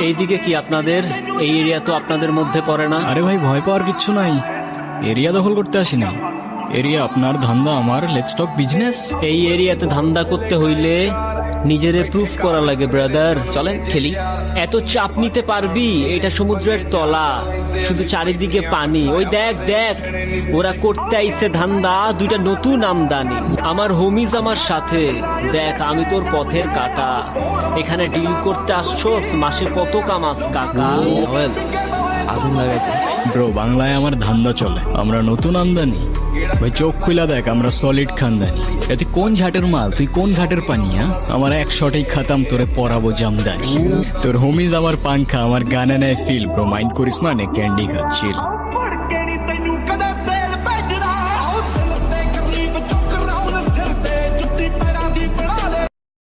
এইদিকে কি আপনাদের? এই এরিয়া তো আপনাদের মধ্যে পড়ে না। আরে ভাই, ভয় পাওয়ার কিচ্ছু নাই। এরিয়া দখল করতে আসিনি। এরিয়া আপনার, ধান্দা আমার। Let's talk business. এই এরিয়াতে ধান্দা করতে হইলে নিজেরে প্রুফ করা লাগে ব্রাদার। চলেন খেলি। এত চাপ নিতে পারবি? এটা সমুদ্রের তলা, শুধু চারিদিকে পানি। ওই দেখ দেখ, ওরা করতে আইছে ধান্দা, দুইটা নতুন আমদানি। আমার হোমিজ আমার সাথে। দেখ, আমি তোর পথের কাটা। এখানে ডিল করতে আসছোস, মাসে কত কামাস কাকা? আগুন লাগাইছে। ব্রো, বাংলায় আমার ধান্দা চলে। আমরা নতুন আমদানি। ভাই চোখ খুলা দেখ, আমরা সলিড খানদানি। তুই কোন ঘাটের মাল, তুই কোন ঘাটের পানি? আমার এক শটেই খাতাম, তোরে পরাবো জামদানি। তোর হোমিজ আমার পাংখা, আমার গানে নেয় ফিল। ব্রো মাইন্ড করিস না, নে ক্যান্ডি খাচ্ছিল।